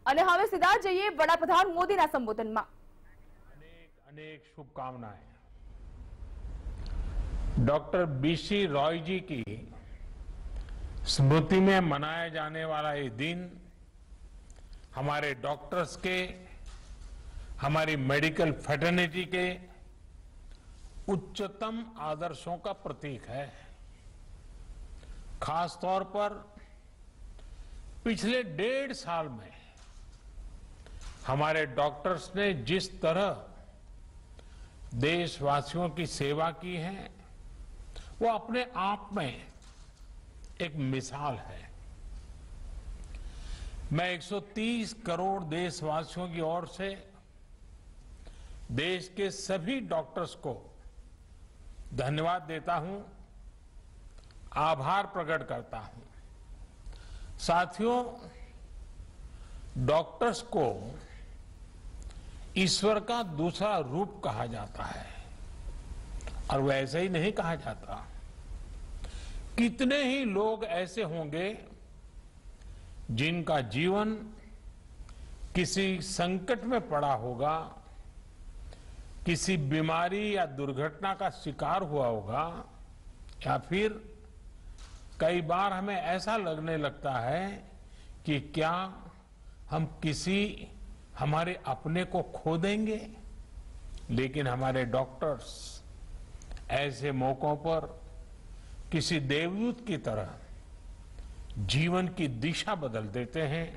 અને હવે સીધા જઈએ વડાપ્રધાન મોદીના સંબોધનમાં। अनेक शुभकामनाएं। डॉक्टर बीसी रॉय जी की स्मृति में मनाया जाने वाला ये दिन हमारे डॉक्टर्स के, हमारी मेडिकल फ्रेटर्निटी के उच्चतम आदर्शों का प्रतीक है। खास तौर पर पिछले 1.5 साल में हमारे डॉक्टर्स ने जिस तरह देशवासियों की सेवा की है वो अपने आप में एक मिसाल है। मैं 130 करोड़ देशवासियों की ओर से देश के सभी डॉक्टर्स को धन्यवाद देता हूं, आभार प्रकट करता हूं। साथियों, डॉक्टर्स को ईश्वर का दूसरा रूप कहा जाता है और वैसे ही नहीं कहा जाता। कितने ही लोग ऐसे होंगे जिनका जीवन किसी संकट में पड़ा होगा, किसी बीमारी या दुर्घटना का शिकार हुआ होगा, या फिर कई बार हमें ऐसा लगने लगता है कि क्या हम किसी हमारे अपने को खो देंगे। लेकिन हमारे डॉक्टर्स ऐसे मौकों पर किसी देवदूत की तरह जीवन की दिशा बदल देते हैं,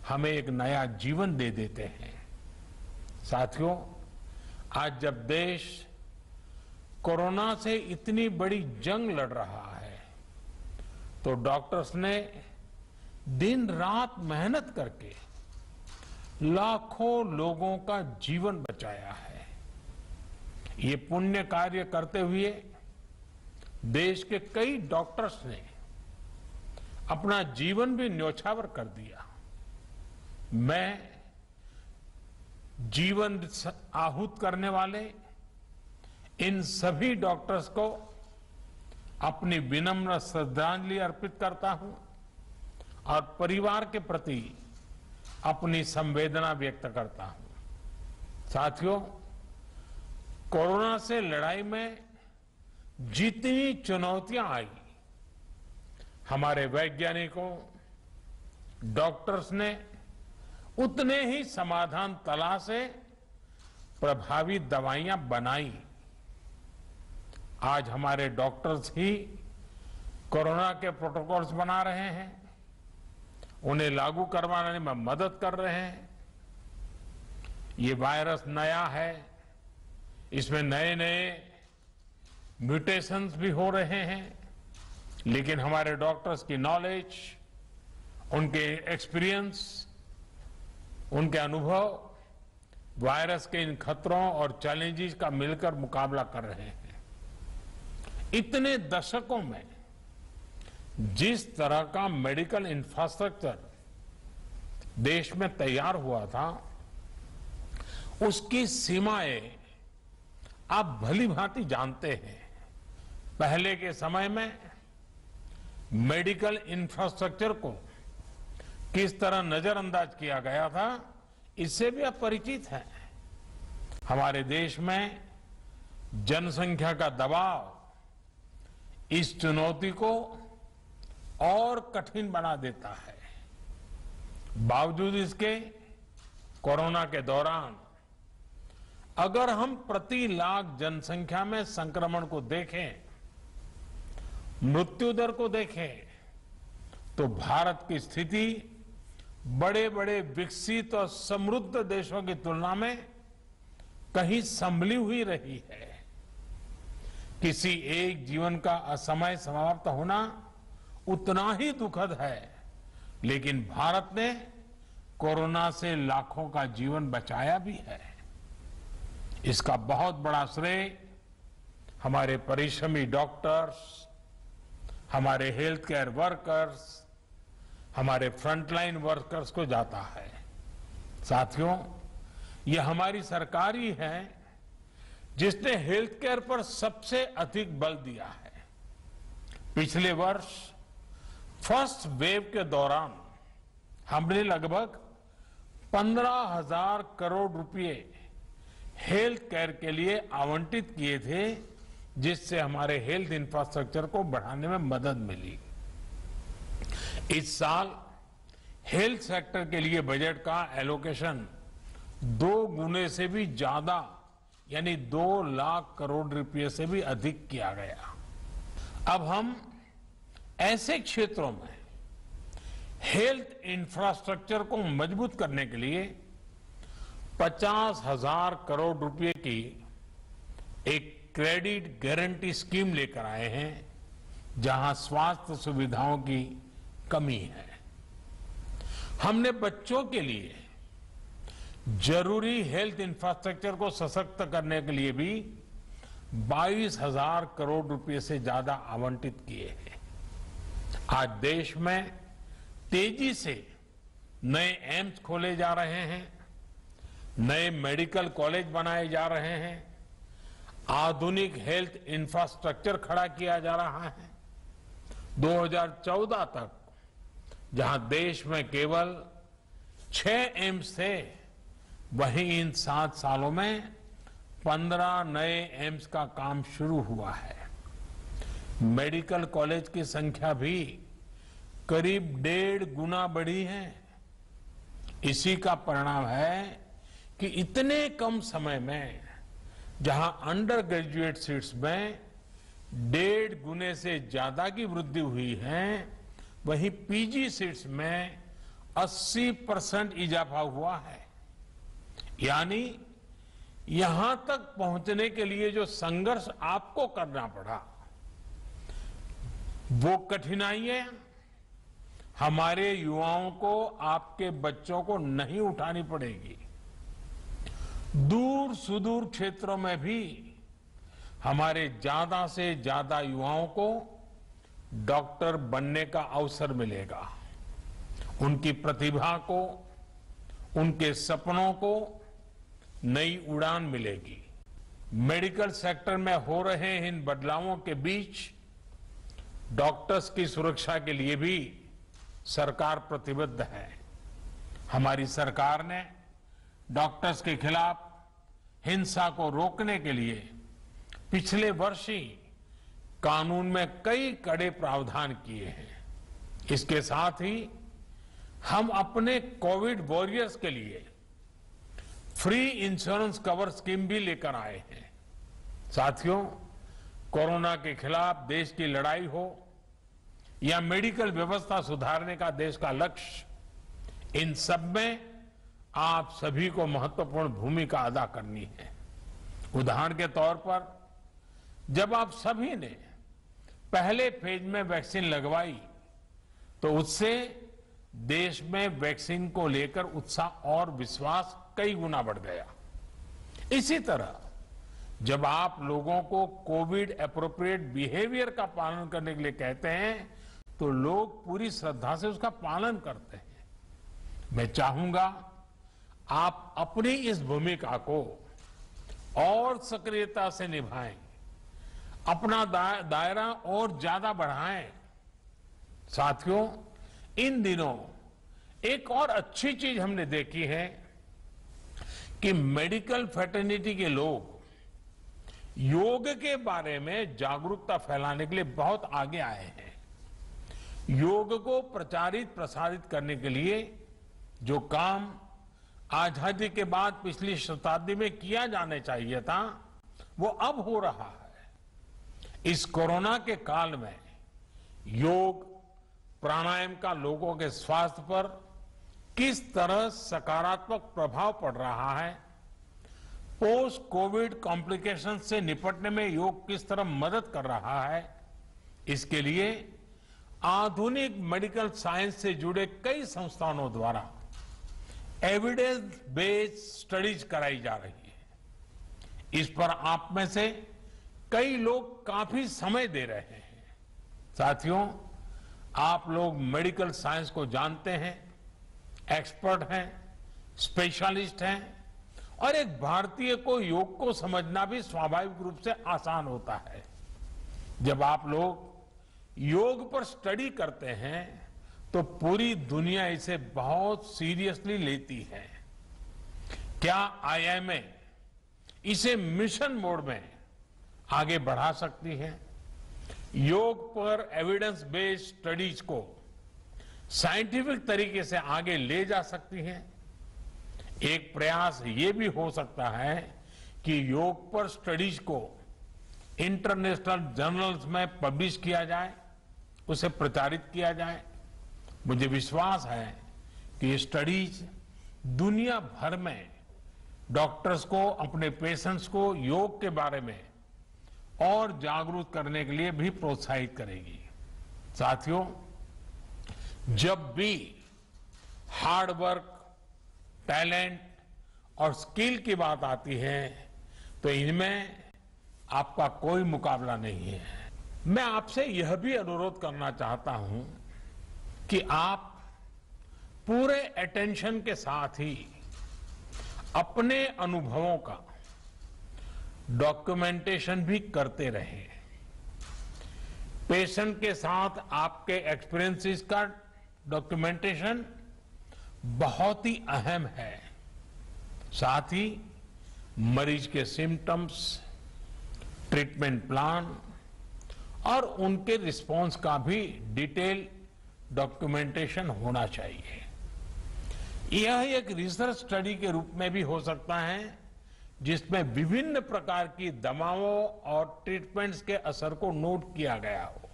हमें एक नया जीवन दे देते हैं। साथियों, आज जब देश कोरोना से इतनी बड़ी जंग लड़ रहा है तो डॉक्टर्स ने दिन रात मेहनत करके लाखों लोगों का जीवन बचाया है। ये पुण्य कार्य करते हुए देश के कई डॉक्टर्स ने अपना जीवन भी न्यौछावर कर दिया। मैं जीवन आहूत करने वाले इन सभी डॉक्टर्स को अपनी विनम्र श्रद्धांजलि अर्पित करता हूं और परिवार के प्रति अपनी संवेदना व्यक्त करता हूं। साथियों, कोरोना से लड़ाई में जितनी चुनौतियां आई, हमारे वैज्ञानिकों, डॉक्टर्स ने उतने ही समाधान तलाशे, प्रभावी दवाइयां बनाई। आज हमारे डॉक्टर्स ही कोरोना के प्रोटोकॉल्स बना रहे हैं, उन्हें लागू करवाने में मदद कर रहे हैं। ये वायरस नया है, इसमें नए नए म्यूटेशंस भी हो रहे हैं, लेकिन हमारे डॉक्टर्स की नॉलेज, उनके एक्सपीरियंस, उनके अनुभव वायरस के इन खतरों और चैलेंजेस का मिलकर मुकाबला कर रहे हैं। इतने दशकों में जिस तरह का मेडिकल इंफ्रास्ट्रक्चर देश में तैयार हुआ था, उसकी सीमाएं आप भली भांति जानते हैं। पहले के समय में मेडिकल इंफ्रास्ट्रक्चर को किस तरह नजरअंदाज किया गया था, इससे भी आप परिचित हैं। हमारे देश में जनसंख्या का दबाव इस चुनौती को और कठिन बना देता है। बावजूद इसके कोरोना के दौरान अगर हम प्रति लाख जनसंख्या में संक्रमण को देखें, मृत्यु दर को देखें, तो भारत की स्थिति बड़े बड़े विकसित और समृद्ध देशों की तुलना में कहीं संभली हुई रही है। किसी एक जीवन का असमय समाप्त होना उतना ही दुखद है, लेकिन भारत ने कोरोना से लाखों का जीवन बचाया भी है। इसका बहुत बड़ा श्रेय हमारे परिश्रमी डॉक्टर्स, हमारे हेल्थ केयर वर्कर्स, हमारे फ्रंटलाइन वर्कर्स को जाता है। साथियों, ये हमारी सरकार ही है जिसने हेल्थ केयर पर सबसे अधिक बल दिया है। पिछले वर्ष फर्स्ट वेव के दौरान हमने लगभग 15,000 करोड़ रुपए हेल्थ केयर के लिए आवंटित किए थे, जिससे हमारे हेल्थ इंफ्रास्ट्रक्चर को बढ़ाने में मदद मिली। इस साल हेल्थ सेक्टर के लिए बजट का एलोकेशन 2 गुने से भी ज्यादा यानी 2 लाख करोड़ रुपए से भी अधिक किया गया। अब हम ऐसे क्षेत्रों में हेल्थ इंफ्रास्ट्रक्चर को मजबूत करने के लिए 50,000 करोड़ रुपए की एक क्रेडिट गारंटी स्कीम लेकर आए हैं, जहां स्वास्थ्य सुविधाओं की कमी है। हमने बच्चों के लिए जरूरी हेल्थ इंफ्रास्ट्रक्चर को सशक्त करने के लिए भी 22,000 करोड़ रुपए से ज्यादा आवंटित किए हैं। आज देश में तेजी से नए एम्स खोले जा रहे हैं, नए मेडिकल कॉलेज बनाए जा रहे हैं, आधुनिक हेल्थ इंफ्रास्ट्रक्चर खड़ा किया जा रहा है। 2014 तक जहां देश में केवल 6 एम्स थे, वहीं इन 7 सालों में 15 नए एम्स का काम शुरू हुआ है। मेडिकल कॉलेज की संख्या भी करीब 1.5 गुना बढ़ी है। इसी का परिणाम है कि इतने कम समय में जहां अंडर ग्रेजुएट सीट्स में 1.5 गुने से ज्यादा की वृद्धि हुई है, वहीं पीजी सीट्स में 80% इजाफा हुआ है। यानी यहां तक पहुंचने के लिए जो संघर्ष आपको करना पड़ा, वो कठिनाइयां हमारे युवाओं को, आपके बच्चों को नहीं उठानी पड़ेगी। दूर सुदूर क्षेत्रों में भी हमारे ज्यादा से ज्यादा युवाओं को डॉक्टर बनने का अवसर मिलेगा। उनकी प्रतिभा को, उनके सपनों को नई उड़ान मिलेगी। मेडिकल सेक्टर में हो रहे इन बदलावों के बीच डॉक्टर्स की सुरक्षा के लिए भी सरकार प्रतिबद्ध है। हमारी सरकार ने डॉक्टर्स के खिलाफ हिंसा को रोकने के लिए पिछले वर्ष ही कानून में कई कड़े प्रावधान किए हैं। इसके साथ ही हम अपने कोविड वॉरियर्स के लिए फ्री इंश्योरेंस कवर स्कीम भी लेकर आए हैं। साथियों, कोरोना के खिलाफ देश की लड़ाई हो या मेडिकल व्यवस्था सुधारने का देश का लक्ष्य, इन सब में आप सभी को महत्वपूर्ण भूमिका अदा करनी है। उदाहरण के तौर पर जब आप सभी ने पहले फेज में वैक्सीन लगवाई, तो उससे देश में वैक्सीन को लेकर उत्साह और विश्वास कई गुना बढ़ गया। इसी तरह जब आप लोगों को कोविड एप्रोप्रिएट बिहेवियर का पालन करने के लिए कहते हैं, तो लोग पूरी श्रद्धा से उसका पालन करते हैं। मैं चाहूंगा आप अपनी इस भूमिका को और सक्रियता से निभाएं, अपना दायरा और ज्यादा बढ़ाएं। साथियों, इन दिनों एक और अच्छी चीज हमने देखी है कि मेडिकल फ्रेटर्निटी के लोग योग के बारे में जागरूकता फैलाने के लिए बहुत आगे आए हैं। योग को प्रचारित प्रसारित करने के लिए जो काम आजादी के बाद पिछली शताब्दी में किया जाने चाहिए था, वो अब हो रहा है। इस कोरोना के काल में योग, प्राणायाम का लोगों के स्वास्थ्य पर किस तरह सकारात्मक प्रभाव पड़ रहा है, पोस्ट कोविड कॉम्प्लिकेशन से निपटने में योग किस तरह मदद कर रहा है, इसके लिए आधुनिक मेडिकल साइंस से जुड़े कई संस्थानों द्वारा एविडेंस बेस्ड स्टडीज कराई जा रही है। इस पर आप में से कई लोग काफी समय दे रहे हैं। साथियों, आप लोग मेडिकल साइंस को जानते हैं, एक्सपर्ट हैं, स्पेशलिस्ट हैं, और एक भारतीय को योग को समझना भी स्वाभाविक रूप से आसान होता है। जब आप लोग योग पर स्टडी करते हैं, तो पूरी दुनिया इसे बहुत सीरियसली लेती है। क्या आईएमए इसे मिशन मोड में आगे बढ़ा सकती है? योग पर एविडेंस बेस्ड स्टडीज को साइंटिफिक तरीके से आगे ले जा सकती है? एक प्रयास ये भी हो सकता है कि योग पर स्टडीज को इंटरनेशनल जर्नल्स में पब्लिश किया जाए, उसे प्रचारित किया जाए। मुझे विश्वास है कि ये स्टडीज दुनिया भर में डॉक्टर्स को, अपने पेशेंट्स को योग के बारे में और जागरूक करने के लिए भी प्रोत्साहित करेगी। साथियों, जब भी हार्ड वर्क, टैलेंट और स्किल की बात आती है तो इनमें आपका कोई मुकाबला नहीं है। मैं आपसे यह भी अनुरोध करना चाहता हूं कि आप पूरे अटेंशन के साथ ही अपने अनुभवों का डॉक्यूमेंटेशन भी करते रहें। पेशेंट के साथ आपके एक्सपीरियंसेस का डॉक्यूमेंटेशन बहुत ही अहम है। साथ ही मरीज के सिम्टम्स, ट्रीटमेंट प्लान और उनके रिस्पॉन्स का भी डिटेल डॉक्यूमेंटेशन होना चाहिए। यह एक रिसर्च स्टडी के रूप में भी हो सकता है, जिसमें विभिन्न प्रकार की दवाओं और ट्रीटमेंट्स के असर को नोट किया गया हो।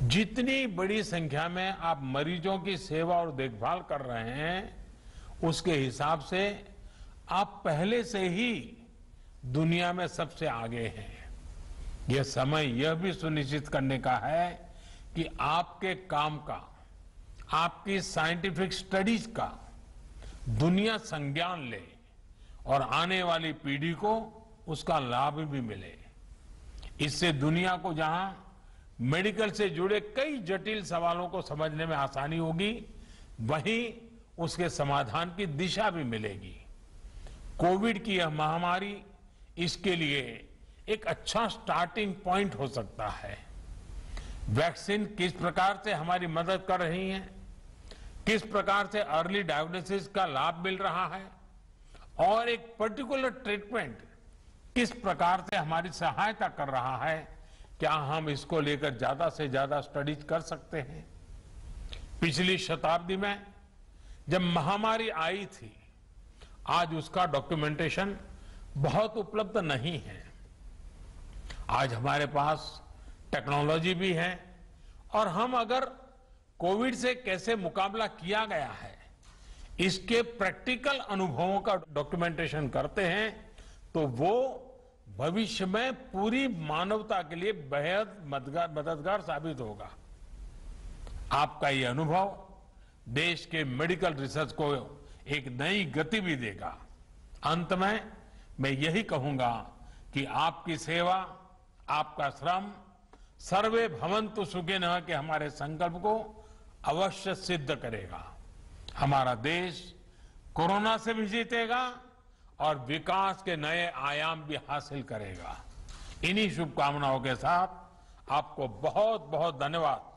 जितनी बड़ी संख्या में आप मरीजों की सेवा और देखभाल कर रहे हैं, उसके हिसाब से आप पहले से ही दुनिया में सबसे आगे हैं। यह समय यह भी सुनिश्चित करने का है कि आपके काम का, आपकी साइंटिफिक स्टडीज का दुनिया संज्ञान ले और आने वाली पीढ़ी को उसका लाभ भी मिले। इससे दुनिया को जहां मेडिकल से जुड़े कई जटिल सवालों को समझने में आसानी होगी, वहीं उसके समाधान की दिशा भी मिलेगी। कोविड की यह महामारी इसके लिए एक अच्छा स्टार्टिंग पॉइंट हो सकता है। वैक्सीन किस प्रकार से हमारी मदद कर रही है, किस प्रकार से अर्ली डायग्नोसिस का लाभ मिल रहा है और एक पर्टिकुलर ट्रीटमेंट किस प्रकार से हमारी सहायता कर रहा है, क्या हम इसको लेकर ज्यादा से ज्यादा स्टडीज कर सकते हैं? पिछली शताब्दी में जब महामारी आई थी, आज उसका डॉक्यूमेंटेशन बहुत उपलब्ध नहीं है। आज हमारे पास टेक्नोलॉजी भी है और हम अगर कोविड से कैसे मुकाबला किया गया है, इसके प्रैक्टिकल अनुभवों का डॉक्यूमेंटेशन करते हैं, तो वो भविष्य में पूरी मानवता के लिए बेहद मददगार साबित होगा। आपका ये अनुभव देश के मेडिकल रिसर्च को एक नई गति भी देगा। अंत में मैं यही कहूंगा कि आपकी सेवा, आपका श्रम सर्वे भवन्तु सुखिनः के हमारे संकल्प को अवश्य सिद्ध करेगा। हमारा देश कोरोना से भी जीतेगा और विकास के नए आयाम भी हासिल करेगा। इन्हीं शुभकामनाओं के साथ आपको बहुत बहुत धन्यवाद।